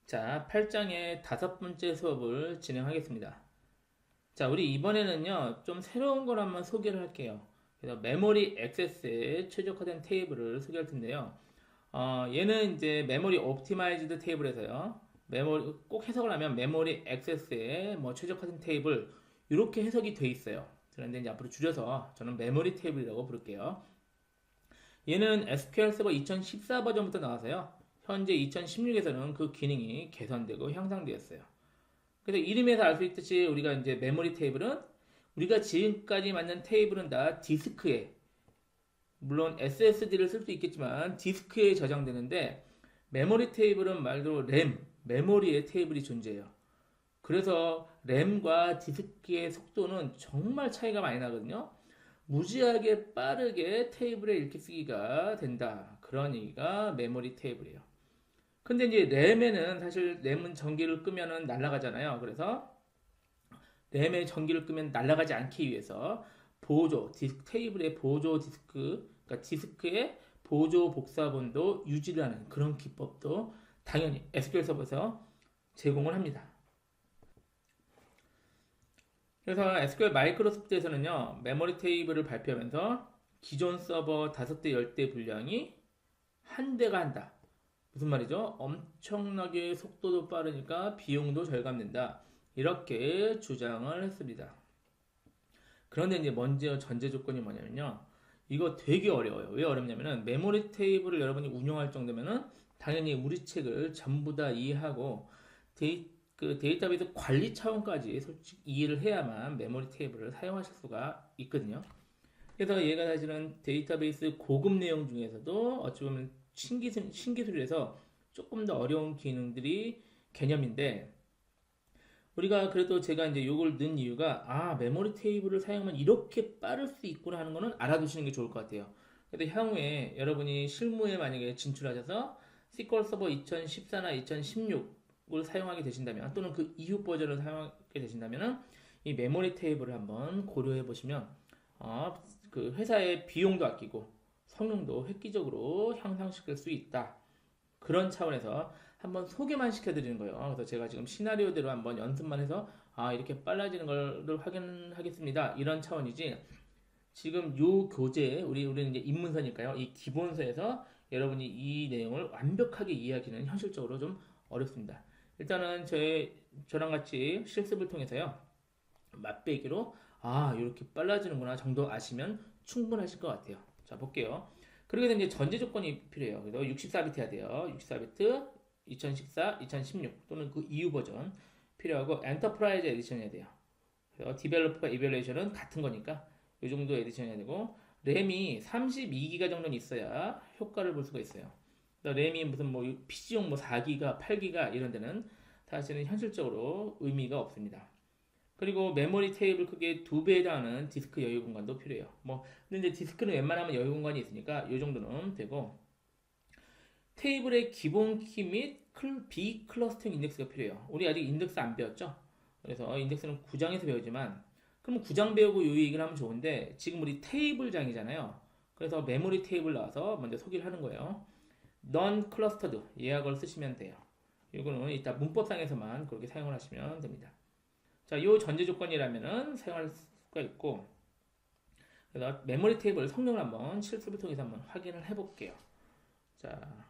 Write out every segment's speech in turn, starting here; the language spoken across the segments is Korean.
자, 8장의 다섯 번째 수업을 진행하겠습니다. 자, 우리 이번에는요, 좀 새로운 걸 한번 소개를 할게요. 그래서 메모리 액세스에 최적화된 테이블을 소개할 텐데요. 얘는 이제 메모리 옵티마이즈드 테이블에서요. 메모리, 꼭 해석을 하면 메모리 액세스에 뭐 최적화된 테이블, 이렇게 해석이 돼 있어요. 그런데 이제 앞으로 줄여서 저는 메모리 테이블이라고 부를게요. 얘는 SQL 서버 2014 버전부터 나와서요. 현재 2016에서는 그 기능이 개선되고 향상되었어요. 그래서 이름에서 알 수 있듯이 우리가 이제 메모리 테이블은 우리가 지금까지 만든 테이블은 다 디스크에, 물론 SSD를 쓸 수 있겠지만 디스크에 저장되는데, 메모리 테이블은 말 그대로 램, 메모리의 테이블이 존재해요. 그래서 램과 디스크의 속도는 정말 차이가 많이 나거든요. 무지하게 빠르게 테이블에 읽기 쓰기가 된다. 그런 얘기가 메모리 테이블이에요. 근데 이제 램에는 사실 램은 전기를 끄면은 날아가잖아요. 그래서 램의 전기를 끄면 날아가지 않기 위해서 보조, 디스크 테이블의 보조 디스크, 그러니까 디스크의 보조 복사본도 유지를 하는 그런 기법도 당연히 SQL 서버에서 제공을 합니다. 그래서 SQL 마이크로소프트에서는요, 메모리 테이블을 발표하면서 기존 서버 5대, 10대 분량이 한 대가 한다. 무슨 말이죠? 엄청나게 속도도 빠르니까 비용도 절감된다. 이렇게 주장을 했습니다. 그런데 이제 먼저 전제 조건이 뭐냐면요. 이거 되게 어려워요. 왜 어렵냐면은 메모리 테이블을 여러분이 운영할 정도면은 당연히 우리 책을 전부 다 이해하고 그 데이터베이스 관리 차원까지 솔직히 이해를 해야만 메모리 테이블을 사용하실 수가 있거든요. 그래서 얘가 사실은 데이터베이스 고급 내용 중에서도 어찌 보면 신기술이라서 조금 더 어려운 기능들이 개념인데, 우리가 그래도 제가 이제 요걸 넣은 이유가 메모리 테이블을 사용하면 이렇게 빠를 수 있구나 하는 거는 알아두시는 게 좋을 것 같아요. 그래서 향후에 여러분이 실무에 만약에 진출하셔서 SQL 서버 2014나 2016을 사용하게 되신다면, 또는 그 이후 버전을 사용하게 되신다면 이 메모리 테이블을 한번 고려해 보시면 그 회사의 비용도 아끼고 성능도 획기적으로 향상시킬 수 있다. 그런 차원에서 한번 소개만 시켜드리는 거예요. 그래서 제가 지금 시나리오대로 한번 연습만 해서 이렇게 빨라지는 걸 확인하겠습니다. 이런 차원이지, 지금 요 교재 우리는 이제 입문서니까요. 이 기본서에서 여러분이 이 내용을 완벽하게 이해하기는 현실적으로 좀 어렵습니다. 일단은 저랑 같이 실습을 통해서요. 맛배기로 이렇게 빨라지는구나 정도 아시면 충분하실 것 같아요. 자, 볼게요. 그러게 되면 이제 전제 조건이 필요해요. 그래서 64비트 해야 돼요. 64비트 2014, 2016 또는 그 이후 버전 필요하고, 엔터프라이즈 에디션 해야 돼요. 그래서 디벨로퍼 이벨레이션은 같은 거니까 이 정도 에디션 해야 되고, 램이 32기가 정도는 있어야 효과를 볼 수가 있어요. 램이 무슨 뭐 PC용 뭐 4기가, 8기가 이런 데는 사실은 현실적으로 의미가 없습니다. 그리고 메모리 테이블 크기의 2배에 달하는 디스크 여유 공간도 필요해요. 근데 이제 디스크는 웬만하면 여유 공간이 있으니까 이 정도는 되고, 테이블의 기본 키 및 비클러스팅 인덱스가 필요해요. 우리 아직 인덱스 안 배웠죠? 그래서 인덱스는 9장에서 배우지만, 그럼 9장 배우고 이 얘기를 하면 좋은데, 지금 우리 테이블장이잖아요. 그래서 메모리 테이블 나와서 먼저 소개를 하는 거예요. non clustered 예약을 쓰시면 돼요. 이거는 이따 문법상에서만 그렇게 사용을 하시면 됩니다. 자, 요 전제 조건이라면은 사용할 수가 있고, 그래서 메모리 테이블 성능을 한번 실습을 통해서 한번 확인을 해볼게요. 자,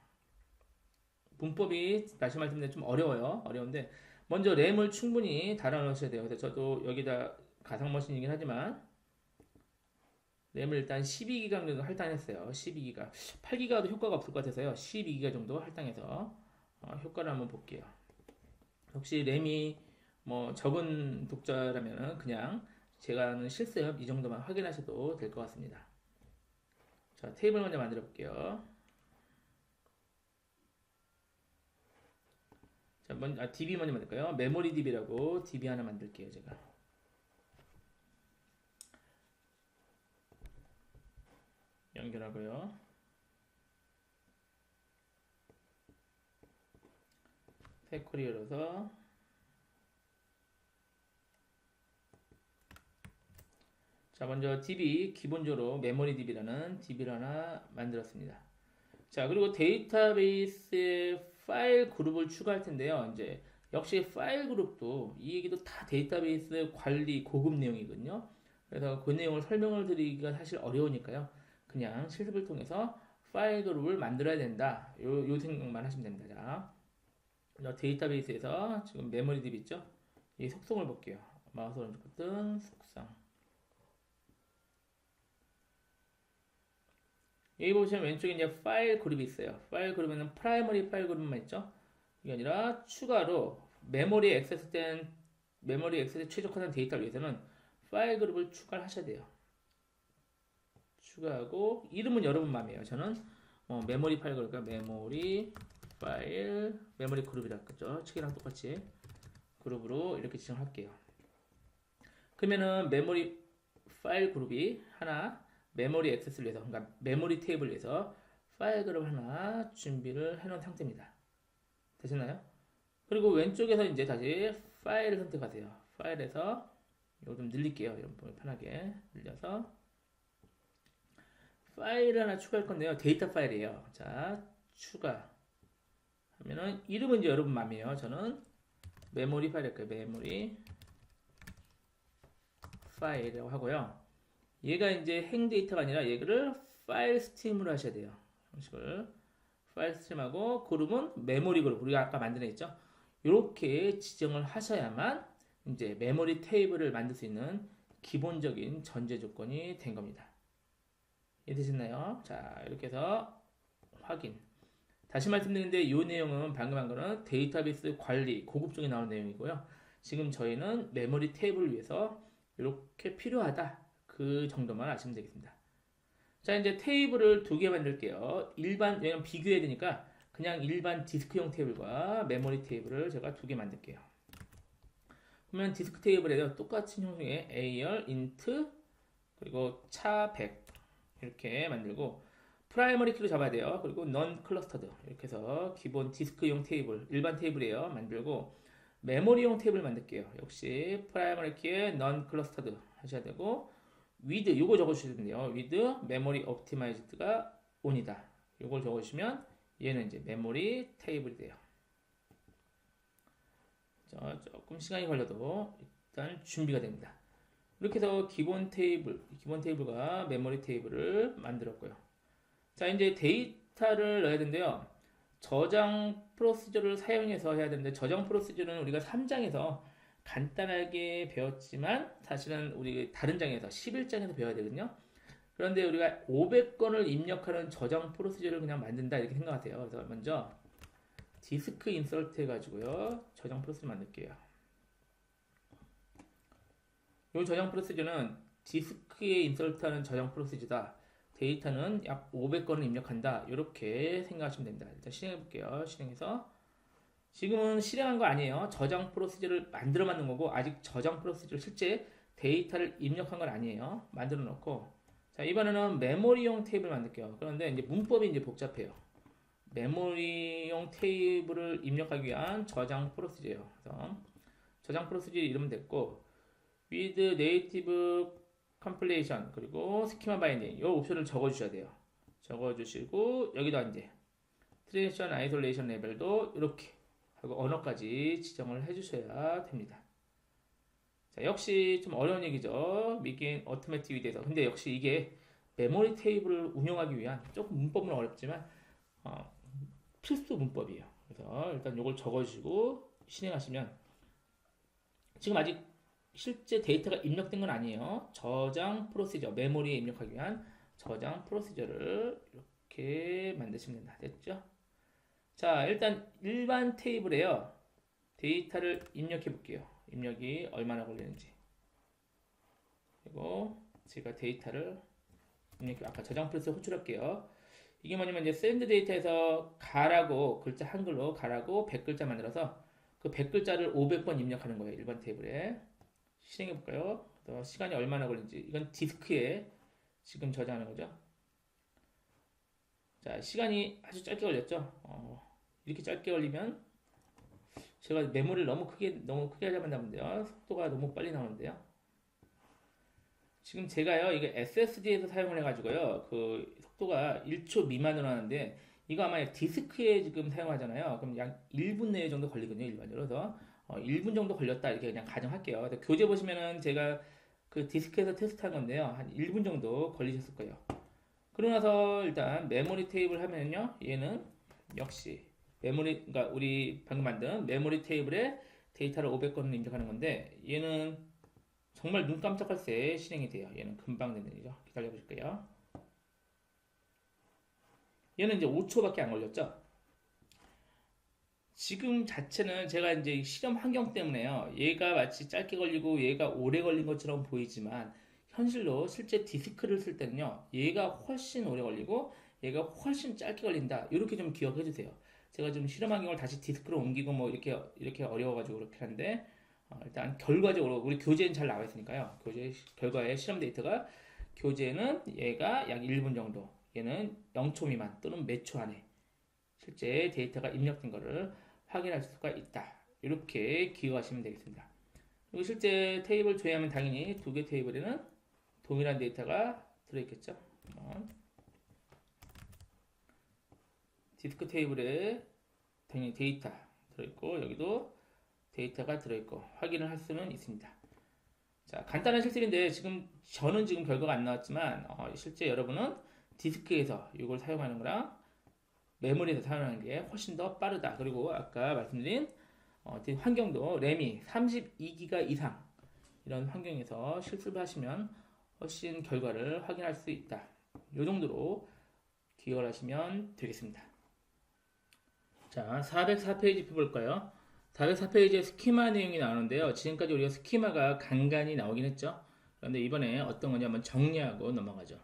문법이 다시 말씀드리면 좀 어려워요. 어려운데 먼저 램을 충분히 달아 놓으셔야 돼요. 그래서 저도 여기다 가상 머신이긴 하지만 램을 일단 12기가 정도 할당했어요. 12기가. 8기가도 효과가 없을 것 같아서요. 12기가 정도 할당해서 효과를 한번 볼게요. 혹시 램이 뭐 적은 독자라면 그냥 제가 하는 실습 이 정도만 확인하셔도 될 것 같습니다. 자, 테이블 먼저 만들어 볼게요. 자, DB 먼저 만들까요? 메모리 DB라고 DB 하나 만들게요, 제가. 연결하고요. 새 쿼리 열어서, 자, 먼저 DB 기본적으로 메모리 DB라는 DB를 하나 만들었습니다. 자, 그리고 데이터베이스의 파일 그룹을 추가할 텐데요. 이제 역시 파일 그룹도 이 얘기도 다 데이터베이스 관리 고급 내용이거든요. 그래서 그 내용을 설명을 드리기가 사실 어려우니까요. 그냥 실습을 통해서 파일 그룹을 만들어야 된다. 요 생각만 하시면 됩니다. 자, 데이터베이스에서 지금 메모리 DB 있죠? 이 속성을 볼게요. 마우스 오른쪽 버튼 속성. 여기 보시면 왼쪽에 이제 파일 그룹이 있어요. 파일 그룹에는 프라이머리 파일 그룹만 있죠. 이게 아니라 추가로 메모리 액세스 최적화된 데이터를 위해서는 파일 그룹을 추가를 하셔야 돼요. 추가하고 이름은 여러분 맘이에요. 저는 메모리 파일 그룹과 메모리 파일 메모리 그룹이라 했죠. 책이랑 똑같이 그룹으로 이렇게 지정할게요. 그러면은 메모리 파일 그룹이 하나 메모리 액세스를 위해서 그러니까 메모리 테이블을 위해서 파일 그룹 하나 준비를 해놓은 상태입니다. 되셨나요? 그리고 왼쪽에서 이제 다시 파일을 선택하세요. 파일에서 이거 좀 늘릴게요. 여러분 편하게 늘려서 파일을 하나 추가할 건데요. 데이터 파일이에요. 자, 추가 하면은 이름은 이제 여러분 맘이에요. 저는 메모리 파일 할게요. 메모리 파일이라고 하고요. 얘가 이제 행 데이터가 아니라 얘를 파일 스트림으로 하셔야 돼요. 형식을 파일 스트림하고 그룹은 메모리 그룹 우리가 아까 만든 애 있죠. 이렇게 지정을 하셔야만 이제 메모리 테이블을 만들 수 있는 기본적인 전제 조건이 된 겁니다. 이해되셨나요? 자, 이렇게 해서 확인. 다시 말씀드리는데 이 내용은 방금 한 거는 데이터베이스 관리 고급 쪽에 나오는 내용이고요. 지금 저희는 메모리 테이블을 위해서 이렇게 필요하다. 그 정도만 아시면 되겠습니다. 자, 이제 테이블을 두 개 만들게요. 왜냐면 비교해야 되니까 그냥 일반 디스크용 테이블과 메모리 테이블을 제가 두 개 만들게요. 그러면 디스크 테이블에도 똑같은 형식의 AR, int, 그리고 차 100 이렇게 만들고 프라이머리 키로 잡아야 돼요. 그리고 non clustered 이렇게 해서 기본 디스크용 테이블, 일반 테이블이에요. 만들고 메모리용 테이블 만들게요. 역시 프라이머리 키에 non clustered 하셔야 되고 with 이거 적어주시면 돼요. with memory optimized가 on이다. 이걸 적어주시면 얘는 이제 메모리 테이블이 돼요. 자, 조금 시간이 걸려도 일단 준비가 됩니다. 이렇게 해서 기본 테이블과 메모리 테이블을 만들었고요. 자, 이제 데이터를 넣어야 되는데요. 저장 프로시저를 사용해서 해야 되는데 저장 프로시저는 우리가 3장에서 간단하게 배웠지만 사실은 우리 다른 장에서 11장에서 배워야 되거든요. 그런데 우리가 500건을 입력하는 저장 프로시저를 그냥 만든다 이렇게 생각하세요. 그래서 먼저 디스크 인서트 해가지고요. 저장 프로시저 만들게요. 이 저장 프로시저는 디스크에 인서트하는 저장 프로시저다. 데이터는 약 500건을 입력한다. 이렇게 생각하시면 됩니다. 일단 실행해 볼게요. 실행해서 지금은 실행한 거 아니에요. 저장 프로시저를 만들어 만든 거고 아직 저장 프로시저를 실제 데이터를 입력한 건 아니에요. 만들어 놓고 자, 이번에는 메모리용 테이블 만들게요. 그런데 이제 문법이 이제 복잡해요. 메모리용 테이블을 입력하기 위한 저장 프로시저예요. 그래서 저장 프로시저 이름 됐고 with native compilation 그리고 schema binding 이 옵션을 적어주셔야 돼요. 적어주시고 여기다 이제 transition isolation 레벨도 이렇게 하고 언어까지 지정을 해주셔야 됩니다. 자, 역시 좀 어려운 얘기죠. begin automatic with에서 근데 역시 이게 메모리 테이블을 운영하기 위한 조금 문법은 어렵지만 필수 문법이에요. 그래서 일단 이걸 적어주시고 실행하시면 지금 아직 실제 데이터가 입력된 건 아니에요. 저장 프로시저, 메모리에 입력하기 위한 저장 프로시저를 이렇게 만드시면 된다. 됐죠? 자, 일단 일반 테이블에요. 데이터를 입력해 볼게요. 입력이 얼마나 걸리는지. 그리고 제가 데이터를 아까 저장 프로시저 호출할게요. 이게 뭐냐면 이제 샌드 데이터에서 가라고 글자 한글로 가라고 100글자 만들어서 그 100글자를 500번 입력하는 거예요. 일반 테이블에. 실행해 볼까요? 시간이 얼마나 걸리는지. 이건 디스크에 지금 저장하는 거죠. 자, 시간이 아주 짧게 걸렸죠. 이렇게 짧게 걸리면 제가 메모리를 너무 크게 하자면 나오는데요. 속도가 너무 빨리 나오는데요. 지금 제가요, 이게 SSD에서 사용을 해가지고요, 그 속도가 1초 미만으로 하는데 이거 아마 디스크에 지금 사용하잖아요. 그럼 약 1분 내에 정도 걸리거든요, 일반적으로. 그래서 1분 정도 걸렸다 이렇게 그냥 가정할게요. 그래서 교재 보시면은 제가 그 디스크에서 테스트한 건데요. 한 1분 정도 걸리셨을 거예요. 그러고 나서 일단 메모리 테이블 하면요. 얘는 역시 그러니까 우리 방금 만든 메모리 테이블에 데이터를 500건을 입력하는 건데 얘는 정말 눈 깜짝할 새 실행이 돼요. 얘는 금방 되는 일이죠. 기다려 보실게요. 얘는 이제 5초밖에 안 걸렸죠. 지금 자체는 제가 이제 실험 환경 때문에요. 얘가 마치 짧게 걸리고 얘가 오래 걸린 것처럼 보이지만 현실로 실제 디스크를 쓸 때는요. 얘가 훨씬 오래 걸리고 얘가 훨씬 짧게 걸린다. 이렇게 좀 기억해 주세요. 제가 좀 실험 환경을 다시 디스크로 옮기고 뭐 이렇게 어려워가지고 그렇게 하는데 일단 결과적으로 우리 교재는 잘 나와 있으니까요. 교재 결과의 실험 데이터가 교재는 얘가 약 1분 정도, 얘는 0초 미만 또는 몇 초 안에 실제 데이터가 입력된 것을 확인할 수가 있다. 이렇게 기억하시면 되겠습니다. 그리고 실제 테이블 조회하면 당연히 두 개 테이블에는 동일한 데이터가 들어있겠죠. 디스크 테이블에 당연히 데이터 들어있고 여기도 데이터가 들어있고 확인을 할 수는 있습니다. 자, 간단한 실습인데 저는 지금 결과가 안 나왔지만 실제 여러분은 디스크에서 이걸 사용하는 거랑 메모리에서 사용하는 게 훨씬 더 빠르다. 그리고 아까 말씀드린 환경도 램이 32기가 이상 이런 환경에서 실습을 하시면 훨씬 결과를 확인할 수 있다. 이 정도로 기억을 하시면 되겠습니다. 자, 404페이지 볼까요? 404페이지에 스키마 내용이 나오는데요. 지금까지 우리가 스키마가 간간히 나오긴 했죠. 그런데 이번에 어떤 건지 한번 정리하고 넘어가죠.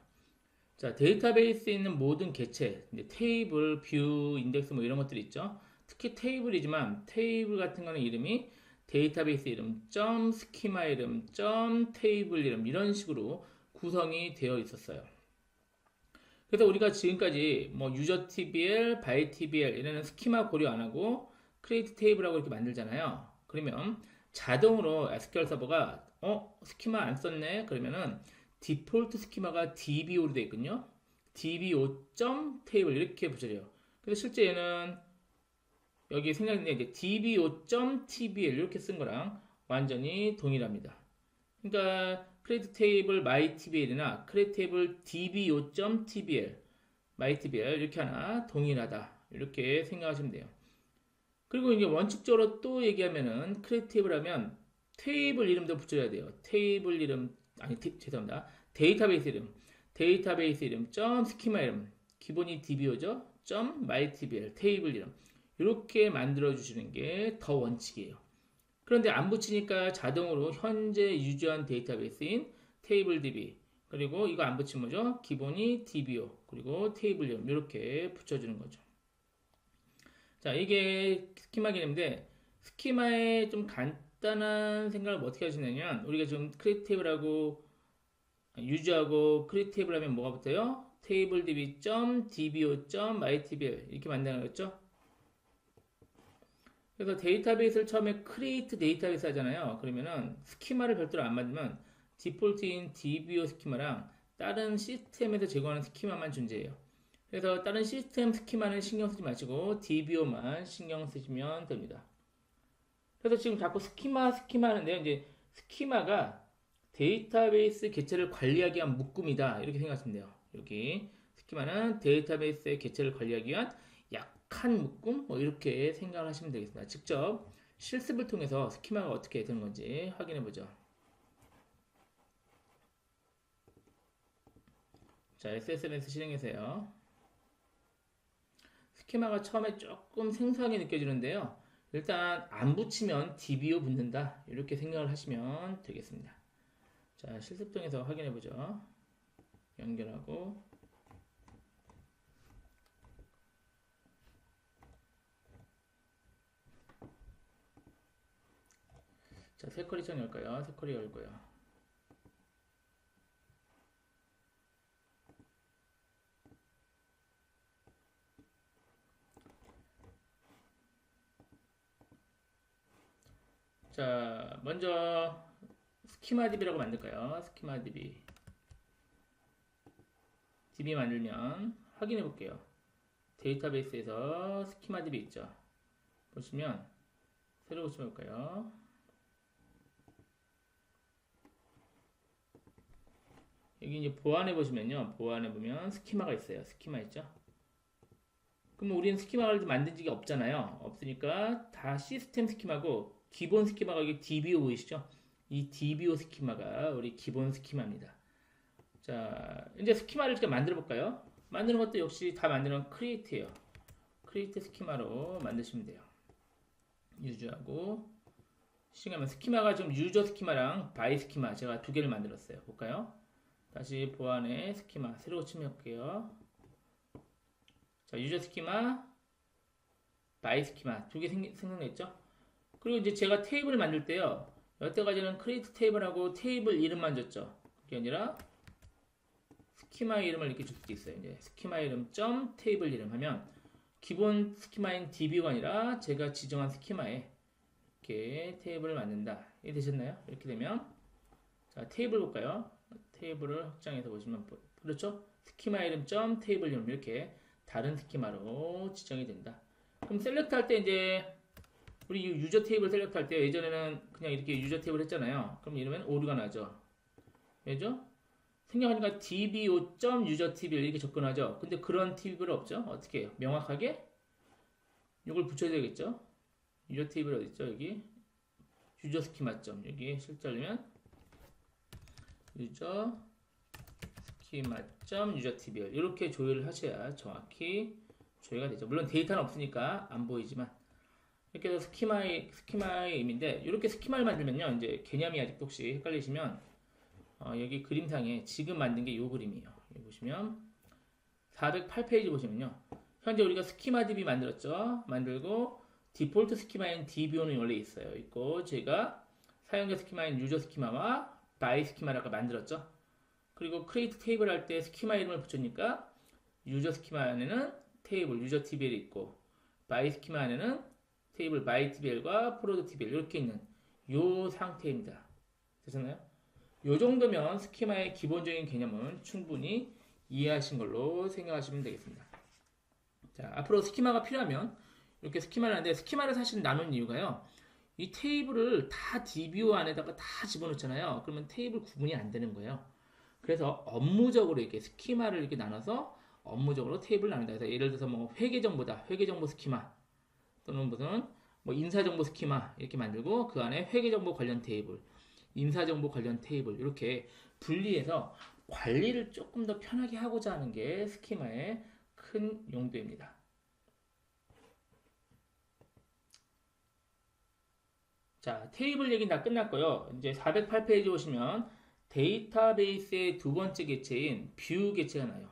자, 데이터베이스에 있는 모든 개체, 테이블, 뷰, 인덱스 뭐 이런 것들이 있죠. 특히 테이블이지만 테이블 같은 거는 이름이 데이터베이스 이름, 점 스키마 이름, 점 테이블 이름 이런 식으로 구성이 되어 있었어요. 그래서 우리가 지금까지 뭐 유저 TBL, 바이 TBL 이런 스키마 고려 안 하고 크리에이트 테이블하고 이렇게 만들잖아요. 그러면 자동으로 SQL 서버가 스키마 안 썼네 그러면은 디폴트 스키마가 DBO로 되어 있거든요. DBO 테이블 이렇게 붙여져요. 그래서 실제 얘는 여기 생략인데 이제 DBO TBL 이렇게 쓴 거랑 완전히 동일합니다. 그러니까 크레이트 테이블 myTBL이나 크레이트 테이블 DBO TBL, myTBL 이렇게 하나 동일하다. 이렇게 생각하시면 돼요. 그리고 이제 원칙적으로 또 얘기하면은 크레이트 테이블 하면 테이블 이름도 붙여야 돼요. 테이블 이름 죄송합니다. 데이터베이스 이름 점 스키마 이름 기본이 DBO죠. 점 myTBL 테이블 이름 이렇게 만들어 주시는 게 더 원칙이에요. 그런데 안 붙이니까 자동으로 현재 유저한 데이터베이스인 테이블 DB 그리고 이거 안 붙이면 뭐죠? 기본이 DBO 그리고 테이블 이름 이렇게 붙여주는 거죠. 자, 이게 스키마 개념인데 스키마의 좀 간단한 생각을 어떻게 하시냐면 우리가 지금 크리에이트 테이블하고 유저하고 크리에이트 테이블 하면 뭐가 붙어요? 테이블 db dbo mytbl 이렇게 만드는 거였죠. 그래서 데이터베이스를 처음에 크리에이트 데이터베이스 하잖아요. 그러면은 스키마를 별도로 안 만들면 디폴트인 dbo 스키마랑 다른 시스템에서 제공하는 스키마만 존재해요. 그래서 다른 시스템 스키마는 신경 쓰지 마시고 dbo만 신경 쓰시면 됩니다. 그래서 지금 자꾸 스키마 하는데요. 이제 스키마가 데이터베이스 개체를 관리하기 위한 묶음이다. 이렇게 생각하시면 돼요. 여기 스키마는 데이터베이스의 개체를 관리하기 위한 약한 묶음 뭐 이렇게 생각을 하시면 되겠습니다. 직접 실습을 통해서 스키마가 어떻게 되는 건지 확인해 보죠. 자, SSNS 실행해서요. 스키마가 처음에 조금 생소하게 느껴지는데요. 일단 안 붙이면 DBO 붙는다. 이렇게 생각을 하시면 되겠습니다. 자, 실습통에서 확인해 보죠. 연결하고 자, 새 쿼리창 열까요? 새 쿼리 열고요. 자, 먼저 스키마DB라고 만들까요? 스키마DB DB 만들면 확인해 볼게요. 데이터베이스에서 스키마 DB 있죠. 보시면 새로 고쳐볼까요? 여기 이제 보안해 보시면요. 보안해 보면 스키마가 있어요. 스키마 있죠? 그럼 우리는 스키마를 만든 적이 없잖아요. 없으니까 다 시스템 스키마고 기본 스키마가 여기 DBO 보이시죠? 이 DBO 스키마가 우리 기본 스키마입니다. 자, 이제 스키마를 이렇게 만들어 볼까요? 만드는 것도 역시 다 만드는 크리에이트예요. 크리에이트 스키마로 만드시면 돼요. 유저하고 시행하면 스키마가 지금 유저 스키마랑 바이 스키마 제가 두 개를 만들었어요. 볼까요? 다시 보안에 스키마 새로 고침해 볼게요. 자, 유저 스키마, 바이 스키마 두 개 생성됐죠? 그리고 이제 제가 테이블을 만들 때요. 여태까지는 크리에이트 테이블하고 테이블 이름만 줬죠. 그게 아니라 스키마 이름을 이렇게 줄 수도 있어요. 이제 스키마 이름 점 테이블 이름 하면 기본 스키마인 DB가 아니라 제가 지정한 스키마에 이렇게 테이블을 만든다. 이게 되셨나요? 이렇게 되면 자, 테이블 볼까요? 테이블을 확장해서 보시면 그렇죠? 스키마 이름 점 테이블 이름 이렇게 다른 스키마로 지정이 된다. 그럼 셀렉트 할 때 이제 우리 유저 테이블 셀렉트 할 때 예전에는 그냥 이렇게 유저 테이블 했잖아요. 그럼 이러면 오류가 나죠. 왜죠? 생각하니까 dbo.usertable 이렇게 접근하죠. 근데 그런 테이블 없죠. 어떻게 해요? 명확하게 이걸 붙여야 되겠죠. 유저 테이블 어디 있죠? 여기 유저 스키마 점 여기 실절이면 유저 스키마 점 유저 table 이렇게 조회를 하셔야 정확히 조회가 되죠. 물론 데이터는 없으니까 안 보이지만 이렇게 해서 스키마의 의미인데 이렇게 스키마를 만들면요. 이제 개념이 아직도 혹시 헷갈리시면 여기 그림상에 지금 만든 게 이 그림이에요. 여기 보시면 408페이지 보시면요. 현재 우리가 스키마 DB 만들었죠. 만들고 디폴트 스키마인 DBO는 원래 있어요. 있고 제가 사용자 스키마인 유저 스키마와 바이 스키마라고 만들었죠. 그리고 크리에이트 테이블 할 때 스키마 이름을 붙였으니까 유저 스키마 안에는 테이블 유저 TBL이 있고 바이 스키마 안에는 테이블 바이 TBL과 프로드 TBL 이렇게 있는 요 상태입니다. 되셨나요? 요 정도면 스키마의 기본적인 개념은 충분히 이해하신 걸로 생각하시면 되겠습니다. 자, 앞으로 스키마가 필요하면 이렇게 스키마를 하는데 스키마를 사실 나눈 이유가요. 이 테이블을 다 DBO 안에다가 다 집어넣잖아요. 그러면 테이블 구분이 안 되는 거예요. 그래서 업무적으로 이렇게 스키마를 이렇게 나눠서 업무적으로 테이블을 나눈다. 그래서 예를 들어서 뭐 회계정보다 회계정보 스키마 또는 무슨 뭐 인사정보 스키마 이렇게 만들고 그 안에 회계정보 관련 테이블 인사정보 관련 테이블 이렇게 분리해서 관리를 조금 더 편하게 하고자 하는 게 스키마의 큰 용도입니다. 자, 테이블 얘기는 다 끝났고요. 이제 408페이지 오시면 데이터베이스의 두 번째 개체인 뷰 개체가 나요.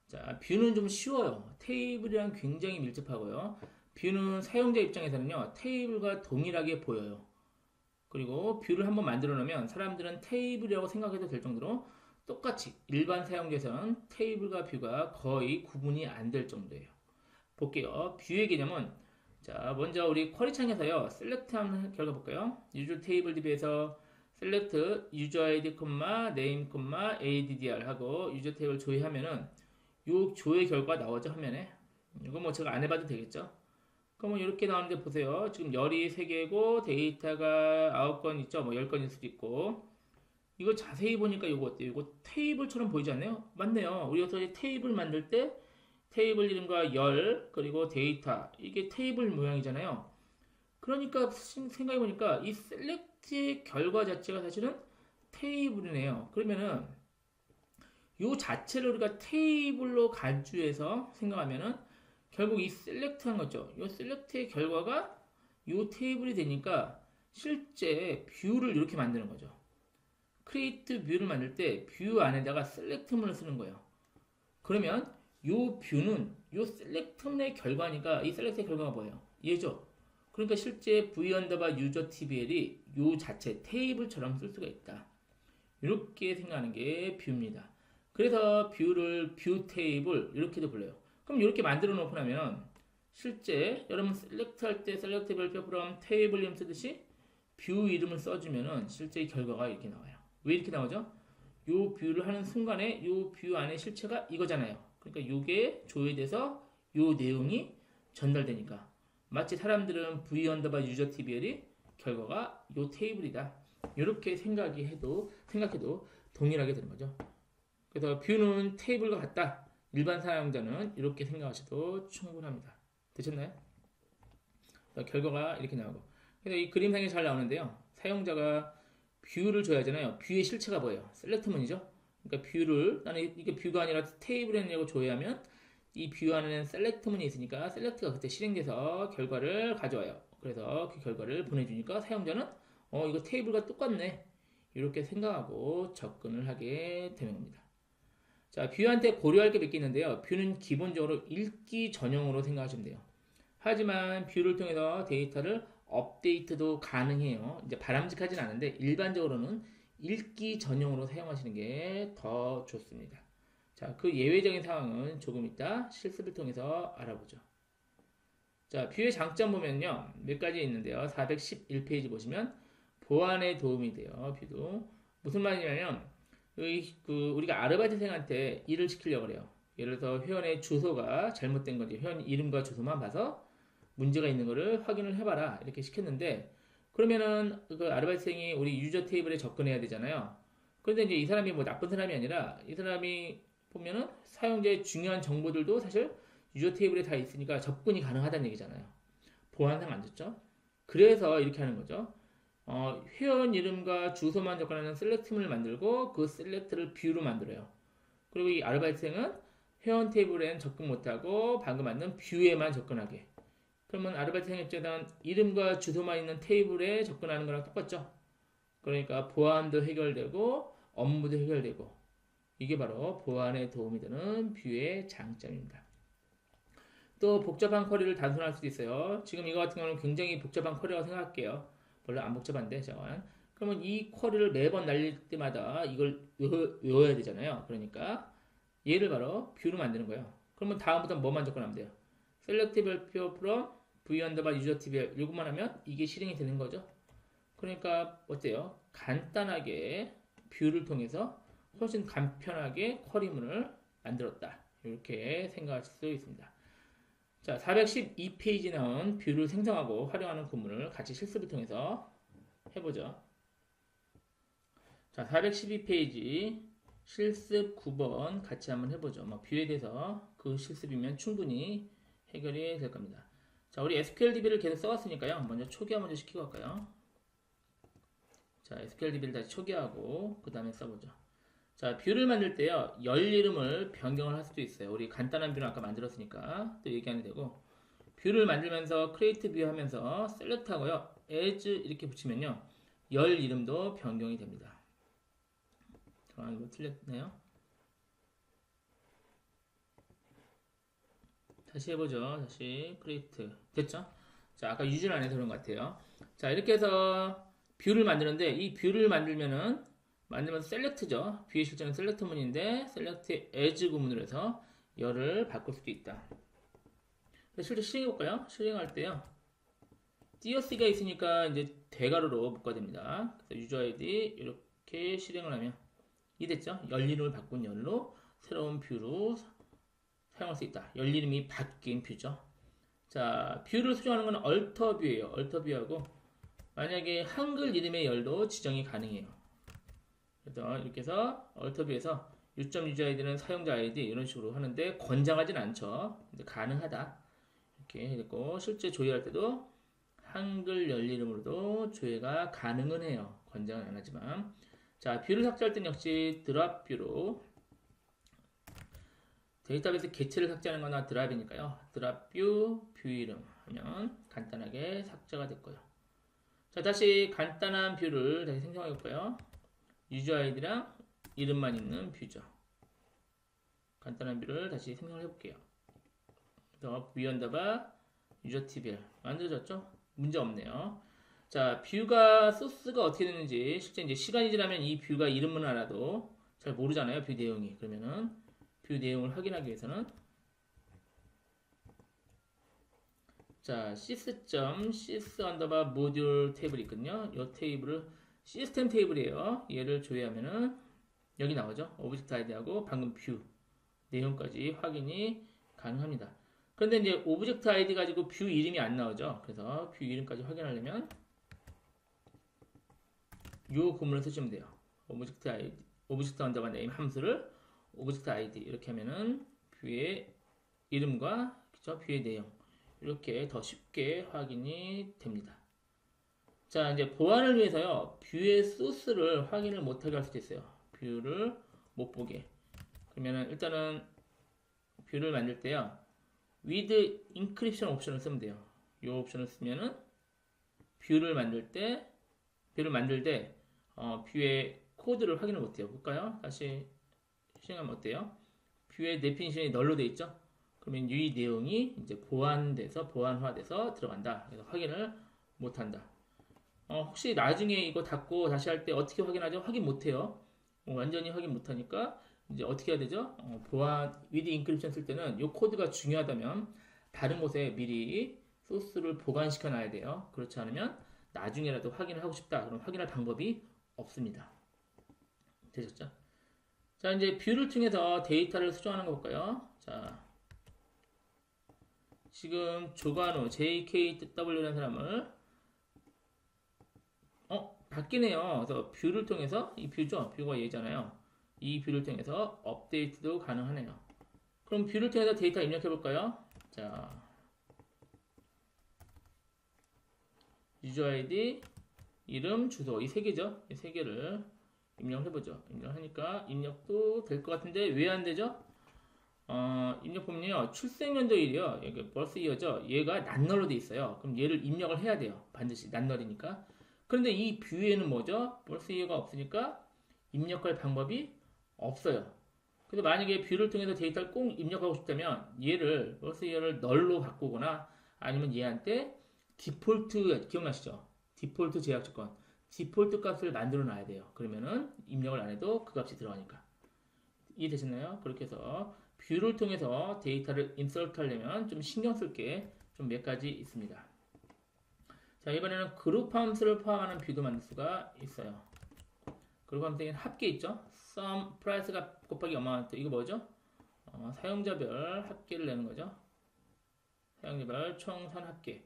자, 뷰는 좀 쉬워요. 테이블이랑 굉장히 밀접하고요. 뷰는 사용자 입장에서는요, 테이블과 동일하게 보여요. 그리고 뷰를 한번 만들어 놓으면 사람들은 테이블이라고 생각해도 될 정도로 똑같이 일반 사용자에서는 테이블과 뷰가 거의 구분이 안 될 정도예요. 볼게요. 뷰의 개념은 자, 먼저 우리 쿼리 창에서요. 셀렉트 하는 결과 볼까요? 유저 테이블 DB에서 셀렉트 유저 아이디, 네임, addr 하고 유저 테이블 조회하면은 요 조회 결과 나오죠, 화면에. 이거 뭐 제가 안 해봐도 되겠죠? 그러면 이렇게 나오는데 보세요. 지금 열이 3개고 데이터가 9건 있죠. 뭐 10건일 수도 있고. 이거 자세히 보니까 이거 어때요? 이거 테이블처럼 보이지 않나요? 맞네요. 우리가 테이블 만들 때 테이블 이름과 열 그리고 데이터 이게 테이블 모양이잖아요. 그러니까 생각해보니까 이 셀렉트의 결과 자체가 사실은 테이블이네요. 그러면은 요 자체를 우리가 테이블로 간주해서 생각하면은 결국 이 셀렉트 한 거죠. 이 셀렉트의 결과가 이 테이블이 되니까 실제 뷰를 이렇게 만드는 거죠. 크리에이트 뷰를 만들 때 뷰 안에다가 셀렉트문을 쓰는 거예요. 그러면 이 뷰는 이 셀렉트문의 결과니까 이 셀렉트의 결과가 뭐예요? 얘죠. 그러니까 실제 v 언더바 유저 tbl이 이 자체 테이블처럼 쓸 수가 있다. 이렇게 생각하는 게 뷰입니다. 그래서 뷰를 뷰 테이블 이렇게도 불러요. 그럼 이렇게 만들어 놓고 나면 실제 여러분 셀렉트 할 때 셀렉트 별표 from 테이블 이름 쓰듯이 뷰 이름을 써주면은 실제 결과가 이렇게 나와요. 왜 이렇게 나오죠? 요 뷰를 하는 순간에 요 뷰 안에 실체가 이거잖아요. 그러니까 요게 조회돼서 요 내용이 전달되니까 마치 사람들은 v 언더바 유저 TBL이 결과가 요 테이블이다. 이렇게 생각해도 동일하게 되는 거죠. 그래서 뷰는 테이블과 같다. 일반 사용자는 이렇게 생각하셔도 충분합니다. 되셨나요? 결과가 이렇게 나오고. 그래서 이 그림상에 잘 나오는데요. 사용자가 뷰를 줘야 하잖아요. 뷰의 실체가 뭐예요? 셀렉트문이죠. 그러니까 뷰를 나는 이게 뷰가 아니라 테이블이라고 줘야 하면 이 뷰 안에는 셀렉트문이 있으니까 셀렉트가 그때 실행돼서 결과를 가져와요. 그래서 그 결과를 보내주니까 사용자는 이거 테이블과 똑같네. 이렇게 생각하고 접근을 하게 되는 겁니다. 자, 뷰한테 고려할 게 몇 개 있는데요. 뷰는 기본적으로 읽기 전용으로 생각하시면 돼요. 하지만 뷰를 통해서 데이터를 업데이트도 가능해요. 이제 바람직하진 않은데 일반적으로는 읽기 전용으로 사용하시는 게 더 좋습니다. 자, 그 예외적인 상황은 조금 이따 실습을 통해서 알아보죠. 자, 뷰의 장점 보면요. 몇 가지 있는데요. 411페이지 보시면 보안에 도움이 돼요. 뷰도. 무슨 말이냐면 우리가 아르바이트생한테 일을 시키려고 그래요. 예를 들어서 회원의 주소가 잘못된 거지. 회원 이름과 주소만 봐서 문제가 있는 거를 확인을 해봐라. 이렇게 시켰는데 그러면은 그 아르바이트생이 우리 유저 테이블에 접근해야 되잖아요. 그런데 이제 이 사람이 뭐 나쁜 사람이 아니라 이 사람이 보면은 사용자의 중요한 정보들도 사실 유저 테이블에 다 있으니까 접근이 가능하다는 얘기잖아요. 보안상 안 좋죠? 그래서 이렇게 하는 거죠. 회원 이름과 주소만 접근하는 셀렉트문을 만들고 그 셀렉트를 뷰로 만들어요. 그리고 이 아르바이트생은 회원 테이블에는 접근 못하고 방금 만든 뷰에만 접근하게. 그러면 아르바이트생 입장에서는 이름과 주소만 있는 테이블에 접근하는 거랑 똑같죠. 그러니까 보안도 해결되고 업무도 해결되고 이게 바로 보안에 도움이 되는 뷰의 장점입니다. 또 복잡한 쿼리를 단순화할 수도 있어요. 지금 이거 같은 경우는 굉장히 복잡한 쿼리라고 생각할게요. 별로 안 복잡한데 잠깐. 그러면 이 쿼리를 매번 날릴 때마다 이걸 외워야 되잖아요. 그러니까 얘를 바로 뷰로 만드는 거예요. 그러면 다음부터 뭐만 접근하면 돼요? select 별표 from v underbar user tbl 이것만 하면 이게 실행이 되는 거죠. 그러니까 어때요? 간단하게 뷰를 통해서 훨씬 간편하게 쿼리문을 만들었다. 이렇게 생각하실 수 있습니다. 자, 412페이지 나온 뷰를 생성하고 활용하는 구문을 같이 실습을 통해서 해보죠. 자, 412페이지 실습 9번 같이 한번 해보죠. 뷰에 대해서 그 실습이면 충분히 해결이 될 겁니다. 자, 우리 SQLDB를 계속 써왔으니까요. 먼저 초기화 먼저 시키고 갈까요? 자, SQLDB를 다시 초기화하고 그 다음에 써보죠. 자, 뷰를 만들 때요. 열 이름을 변경을 할 수도 있어요. 우리 간단한 뷰는 아까 만들었으니까 또 얘기하면 되고 뷰를 만들면서 create view 하면서 select 하고요. as 이렇게 붙이면요. 열 이름도 변경이 됩니다. 이거 틀렸네요. 다시 해보죠. 다시 create 됐죠? 자, 아까 유준 안 해서 그런 것 같아요. 자, 이렇게 해서 뷰를 만드는데 이 뷰를 만들면서 select죠. 뷰의 실제는 select 문인데 select as 구문으로 해서 열을 바꿀 수도 있다. 실제 실행해볼까요? 실행할 때요. 띄어쓰기가 있으니까 이제 대괄호로 묶어야 됩니다. 그래서 유저 아이디 이렇게 실행을 하면 이됐죠? 열 이름을 바꾼 열로 새로운 뷰로 사용할 수 있다. 열 이름이 바뀐 뷰죠. 자, 뷰를 수정하는 건 얼터 뷰예요. 얼터 뷰하고 만약에 한글 이름의 열도 지정이 가능해요. 그래서 이렇게 해서 얼터 뷰에서 유저 아이디는 사용자 아이디 이런 식으로 하는데 권장하진 않죠. 근데 가능하다. 이렇게 했고 실제 조회할 때도 한글 열 이름으로도 조회가 가능은 해요. 권장은 안 하지만. 자, 뷰를 삭제할 땐 역시 드랍 뷰로 데이터베이스 개체를 삭제하는 거나 드랍이니까요. 드랍 뷰, 뷰 이름 하면 간단하게 삭제가 됐고요. 자, 다시 간단한 뷰를 다시 생성해 볼까요? 유저 아이디랑 이름만 있는 뷰죠. 간단한 뷰를 다시 생성해 볼게요. 그래서 v 언더바 유저 tbl 만들어졌죠? 문제 없네요. 자, 뷰가 소스가 어떻게 되는지 실제 이제 시간이 지나면 이 뷰가 이름만 알아도 잘 모르잖아요. 뷰 내용이. 그러면은 뷰 내용을 확인하기 위해서는 자, sys 언더바 모듈 테이블이 있거든요. 이 테이블을 시스템 테이블이에요. 얘를 조회하면은 여기 나오죠. 오브젝트 아이디하고 방금 뷰 내용까지 확인이 가능합니다. 그런데 이제 오브젝트 아이디 가지고 뷰 이름이 안 나오죠. 그래서 뷰 이름까지 확인하려면 요 구문을 쓰시면 돼요. 오브젝트 아이디, 오브젝트 언더바 네임 함수를 오브젝트 아이디 이렇게 하면은 뷰의 이름과 그쵸? 뷰의 내용 이렇게 더 쉽게 확인이 됩니다. 자, 이제 보안을 위해서요. 뷰의 소스를 확인을 못하게 할 수도 있어요. 뷰를 못 보게. 그러면은 일단은 뷰를 만들 때요. with encryption 옵션을 쓰면 돼요. 이 옵션을 쓰면은 뷰를 만들 때 뷰의 코드를 확인을 못해요. 볼까요? 다시 실행하면 어때요? 뷰의 데피니션이 널로 돼 있죠? 그러면 이 내용이 이제 보안화돼서 들어간다. 그래서 확인을 못한다. 혹시 나중에 이거 닫고 다시 할 때 어떻게 확인하죠? 확인 못해요. 완전히 확인 못하니까 이제 어떻게 해야 되죠? 보안 with encryption 쓸 때는 이 코드가 중요하다면 다른 곳에 미리 소스를 보관시켜 놔야 돼요. 그렇지 않으면 나중에라도 확인을 하고 싶다. 그럼 확인할 방법이 없습니다. 되셨죠? 자, 이제 뷰를 통해서 데이터를 수정하는 거 볼까요? 자, 지금 조관우 JKW라는 사람을 바뀌네요. 그래서 뷰를 통해서 이 뷰죠. 뷰가 얘잖아요. 이 뷰를 통해서 업데이트도 가능하네요. 그럼 뷰를 통해서 데이터 입력해 볼까요? 자, 유저 아이디, 이름, 주소 이 세 개죠. 이 세 개를 입력해 보죠. 입력하니까 입력도 될 것 같은데 왜 안 되죠? 입력 보면요. 출생연도일이요. 여기 birth year죠. 얘가 난널로 돼 있어요. 그럼 얘를 입력을 해야 돼요. 반드시 난널이니까. 그런데 이 뷰에는 뭐죠? birth year가 없으니까 입력할 방법이 없어요. 근데 만약에 뷰를 통해서 데이터를 꼭 입력하고 싶다면 얘를 birth year를 널로 바꾸거나 아니면 얘한테 디폴트 기억나시죠? 디폴트 제약 조건. 디폴트 값을 만들어 놔야 돼요. 그러면은 입력을 안 해도 그 값이 들어가니까. 이해되셨나요? 그렇게 해서 뷰를 통해서 데이터를 인서트 하려면 좀 신경 쓸 게 좀 몇 가지 있습니다. 자, 이번에는 그룹 함수를 포함하는 뷰도 만들 수가 있어요. 그룹 함수에는 합계 있죠? sum price가 곱하기 amount 이거 뭐죠? 사용자별 합계를 내는 거죠. 사용자별 총선 합계.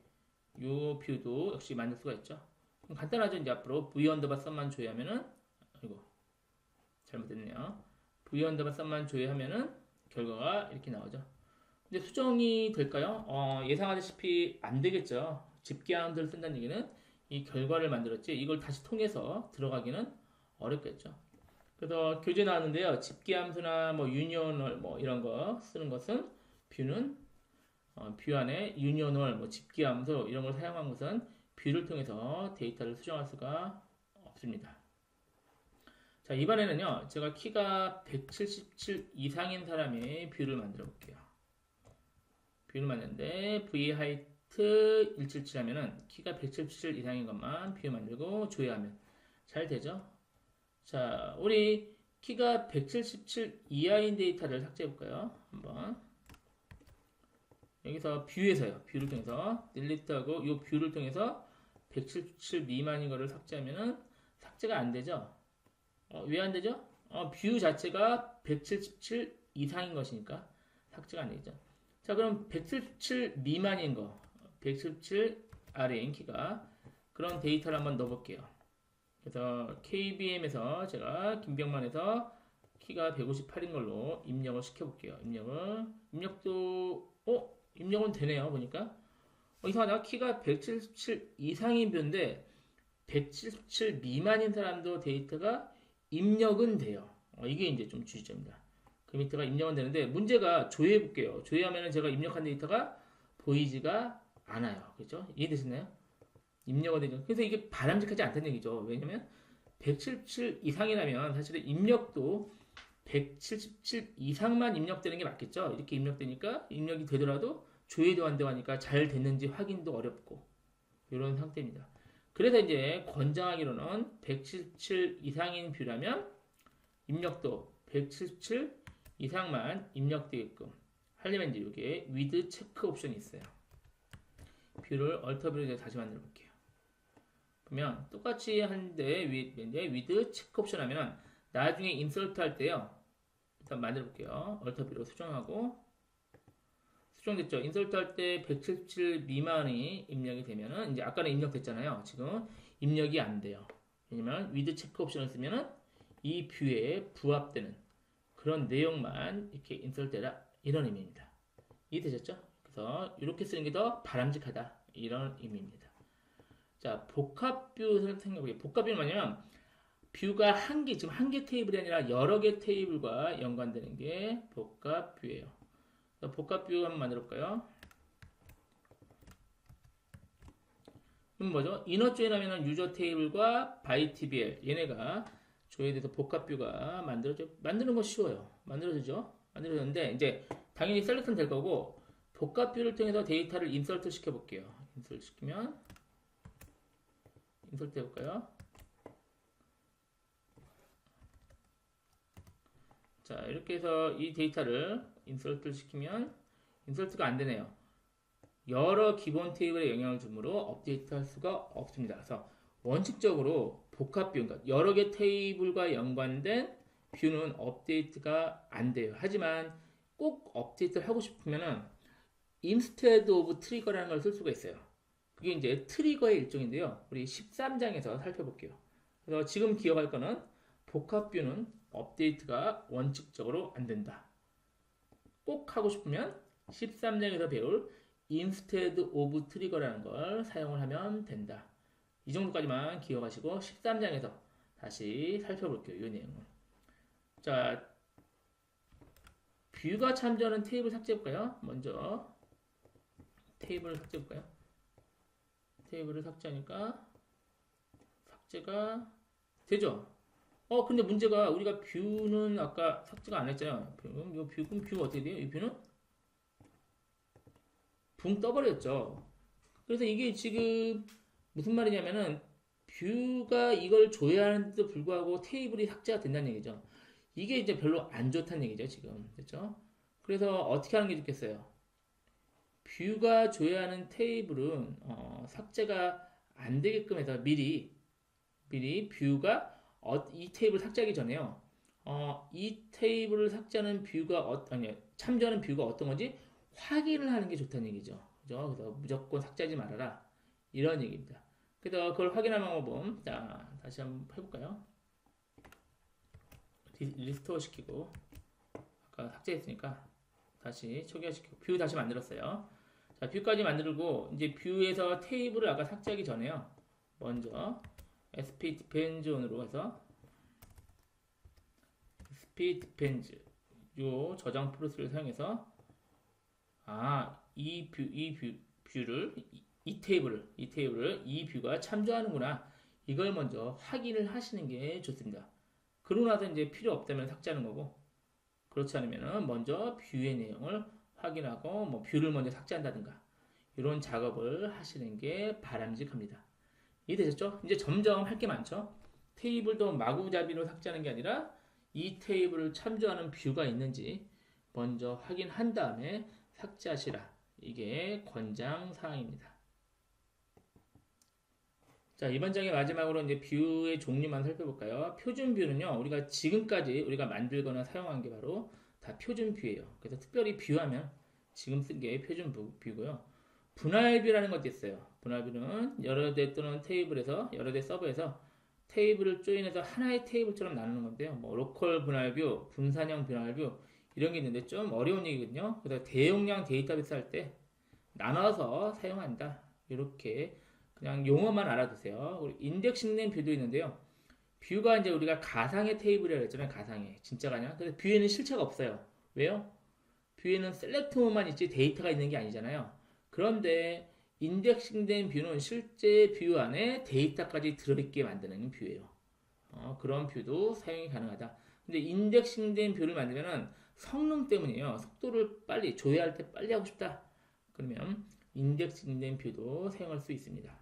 요 뷰도 역시 만들 수가 있죠. 그럼 간단하죠. 이제 앞으로 v 언더바 썸만 조회하면은 이거 잘못됐네요. v 언더바 썸만 조회하면은 결과가 이렇게 나오죠. 근데 수정이 될까요? 예상하다시피 안 되겠죠. 집계함들을 쓴다는 얘기는 이 결과를 만들었지 이걸 다시 통해서 들어가기는 어렵겠죠. 그래서 교재 나왔는데요. 집계함수나 뭐 유니온월 뭐 이런 거 쓰는 것은 뷰는 뷰 안에 유니온월 뭐 집계함수 이런 걸 사용한 것은 뷰를 통해서 데이터를 수정할 수가 없습니다. 자, 이번에는요. 제가 키가 177 이상인 사람의 뷰를 만들어 볼게요. 뷰를 만드는데 v 하이트 177 하면은 키가 177 이상인 것만 뷰 만들고 조회하면 잘 되죠? 자, 우리 키가 177 이하인 데이터를 삭제해 볼까요? 한번 여기서 뷰에서요. 뷰를 통해서 딜리트하고 이 뷰를 통해서 177 미만인 거를 삭제하면은 삭제가 안 되죠? 왜 안 되죠? 뷰 자체가 177 이상인 것이니까 삭제가 안 되죠. 자, 그럼 177 미만인 거, 177 아래인 키가 그런 데이터를 한번 넣어볼게요. 그래서 KBM에서 제가 김병만에서 키가 158인 걸로 입력을 시켜볼게요. 입력은 되네요. 보니까 이상하다. 키가 177 이상인 뷰인데 177 미만인 사람도 데이터가 입력은 돼요. 이게 이제 좀 주의점입니다. 그 밑에가 입력은 되는데 문제가 조회해 볼게요. 조회하면 제가 입력한 데이터가 보이지가 않아요. 그렇죠? 이해되시나요? 입력은 되죠. 그래서 이게 바람직하지 않다는 얘기죠. 왜냐면 177 이상이라면 사실은 입력도 177 이상만 입력되는 게 맞겠죠. 이렇게 입력되니까 입력이 되더라도 조회도 안 되고 하니까 잘 됐는지 확인도 어렵고 이런 상태입니다. 그래서 이제 권장하기로는 177 이상인 뷰라면 입력도 177 이상만 입력되게끔 하려면 이제 이게 with 체크 옵션이 있어요. 뷰를 얼터뷰로 다시 만들어 볼게요. 그러면 똑같이 하는데 with 체크 옵션 하면은 나중에 인서트 할 때요. 일단 만들어 볼게요. 얼터뷰로 수정하고 수정됐죠. 인서트 할 때 177 미만이 입력이 되면은 이제 아까는 입력됐잖아요. 지금 입력이 안 돼요. 왜냐면 위드 체크 옵션을 쓰면은 이 뷰에 부합되는 그런 내용만 이렇게 인서트해라 이런 의미입니다. 이해되셨죠? 그래서 이렇게 쓰는 게 더 바람직하다 이런 의미입니다. 자, 복합뷰 생각해볼게요. 복합뷰는 뭐냐면 뷰가 한 개, 지금 한 개 테이블이 아니라 여러 개 테이블과 연관되는 게 복합뷰예요. 복합뷰 한번 만들어 볼까요? 그럼 뭐죠? 이너 조인 하면은 유저 테이블과 바이 TBL 얘네가 조인돼서 복합뷰가 만드는 거 쉬워요. 만들어지는데 이제 당연히 셀렉트는 될 거고 복합뷰를 통해서 데이터를 인서트 시켜 볼게요. 인서트 시키면 인서트 해볼까요? 자, 이렇게 해서 이 데이터를 인서트를 시키면 인서트가 안 되네요. 여러 기본 테이블에 영향을 주므로 업데이트 할 수가 없습니다. 그래서 원칙적으로 복합 뷰, 그러니까 여러 개 테이블과 연관된 뷰는 업데이트가 안 돼요. 하지만 꼭 업데이트를 하고 싶으면은 instead of trigger라는 걸 쓸 수가 있어요. 그게 이제 트리거의 일종인데요. 우리 13장에서 살펴볼게요. 그래서 지금 기억할 거는 복합 뷰는 업데이트가 원칙적으로 안 된다. 꼭 하고 싶으면 13장에서 배울 instead of trigger라는 걸 사용을 하면 된다. 이 정도까지만 기억하시고 13장에서 다시 살펴볼게요. 이 내용을. 자, 뷰가 참조하는 테이블 삭제해볼까요? 먼저 테이블을 삭제해볼까요? 테이블을 삭제하니까 삭제가 되죠? 근데 문제가 우리가 뷰는 아까 삭제가 안 했잖아요. 그럼 뷰가 어떻게 돼요? 이 뷰는 붕 떠버렸죠. 그래서 이게 지금 무슨 말이냐면은 뷰가 이걸 조회하는데도 불구하고 테이블이 삭제가 된다는 얘기죠. 이게 이제 별로 안 좋다는 얘기죠, 지금. 됐죠? 그래서 어떻게 하는 게 좋겠어요? 뷰가 조회하는 테이블은 삭제가 안 되게끔 해서 미리 뷰가 이 테이블 삭제하기 전에요. 이 테이블을 삭제하는 뷰가 아니 참조하는 뷰가 어떤 건지 확인을 하는 게 좋다는 얘기죠. 그죠? 그래서 무조건 삭제하지 말아라. 이런 얘기입니다. 그래서 그걸 확인하는 방법은 자, 다시 한번 해볼까요? 리스토어 시키고 아까 삭제했으니까 다시 초기화시키고 뷰 다시 만들었어요. 자, 뷰까지 만들고 이제 뷰에서 테이블을 아까 삭제하기 전에요. 먼저 sp depends on으로 해서 sp depends 요 저장 프로세스를 사용해서 이 테이블을 이 뷰가 참조하는구나. 이걸 먼저 확인을 하시는 게 좋습니다. 그러고 나서 이제 필요 없다면 삭제하는 거고, 그렇지 않으면 먼저 뷰의 내용을 확인하고, 뭐 뷰를 먼저 삭제한다든가, 이런 작업을 하시는 게 바람직합니다. 이해되셨죠? 이제 점점 할 게 많죠? 테이블도 마구잡이로 삭제하는 게 아니라, 이 테이블을 참조하는 뷰가 있는지 먼저 확인한 다음에 삭제하시라. 이게 권장 사항입니다. 자, 이번 장의 마지막으로 이제 뷰의 종류만 살펴볼까요? 표준 뷰는요, 우리가 지금까지 우리가 만들거나 사용한 게 바로 다 표준 뷰예요. 그래서 특별히 뷰하면 지금 쓴 게 표준 뷰고요. 분할 뷰라는 것도 있어요. 분할 뷰는 여러 대 또는 테이블에서, 여러 대 서버에서 테이블을 조인해서 하나의 테이블처럼 나누는 건데요. 뭐, 로컬 분할 뷰, 분산형 분할 뷰, 이런 게 있는데 좀 어려운 얘기거든요. 그래서 대용량 데이터베이스 할 때 나눠서 사용한다. 이렇게 그냥 용어만 알아두세요. 그리고 인덱싱 된 뷰도 있는데요. 뷰가 이제 우리가 가상의 테이블이라고 했잖아요. 가상의. 진짜가 아니야. 근데 뷰에는 실체가 없어요. 왜요? 뷰에는 셀렉트만 있지 데이터가 있는 게 아니잖아요. 그런데 인덱싱 된 뷰는 실제 뷰 안에 데이터까지 들어있게 만드는 뷰예요. 그런 뷰도 사용이 가능하다. 근데 인덱싱 된 뷰를 만들면은 성능 때문이에요. 속도를 빨리 조회할 때 빨리 하고 싶다. 그러면 인덱싱 된 뷰도 사용할 수 있습니다.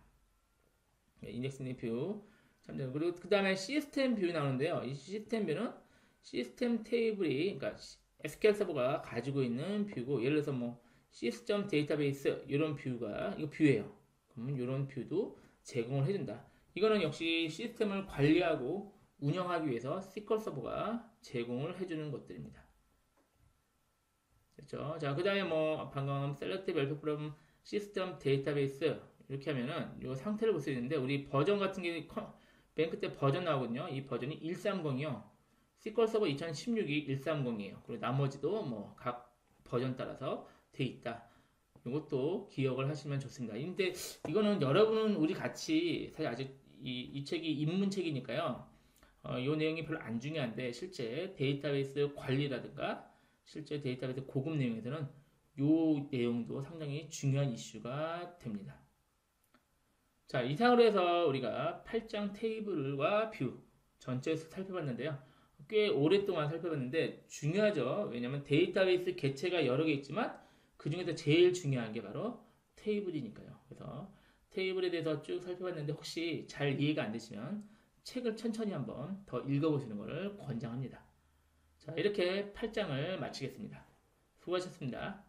인덱싱 된 뷰 참조. 그리고 그 다음에 시스템 뷰 나오는데요. 이 시스템 뷰는 시스템 테이블이 그러니까 SQL 서버가 가지고 있는 뷰고 예를 들어서 뭐 시스템 데이터베이스 이런 뷰가 이거 뷰예요. 그러면 이런 뷰도 제공을 해준다. 이거는 역시 시스템을 관리하고 운영하기 위해서 SQL 서버가 제공을 해주는 것들입니다. 됐죠? 자, 그 다음에 뭐 방금 select help from system database 이렇게 하면은 이 상태를 볼 수 있는데 우리 버전 같은 게 맨 끝에 버전 나오거든요. 이 버전이 130이요. SQL 서버 2016이 130이에요. 그리고 나머지도 뭐 각 버전 따라서 돼 있다. 이것도 기억을 하시면 좋습니다. 근데 이거는 여러분은 우리 같이 사실 아직 이 책이 입문책이니까요. 이 내용이 별로 안 중요한데 실제 데이터베이스 관리라든가 실제 데이터베이스 고급 내용에서는 이 내용도 상당히 중요한 이슈가 됩니다. 자, 이상으로 해서 우리가 8장 테이블과 뷰 전체에서 살펴봤는데요. 꽤 오랫동안 살펴봤는데 중요하죠. 왜냐하면 데이터베이스 개체가 여러 개 있지만 그 중에서 제일 중요한 게 바로 테이블이니까요. 그래서 테이블에 대해서 쭉 살펴봤는데 혹시 잘 이해가 안 되시면 책을 천천히 한번 더 읽어보시는 것을 권장합니다. 자, 이렇게 8장을 마치겠습니다. 수고하셨습니다.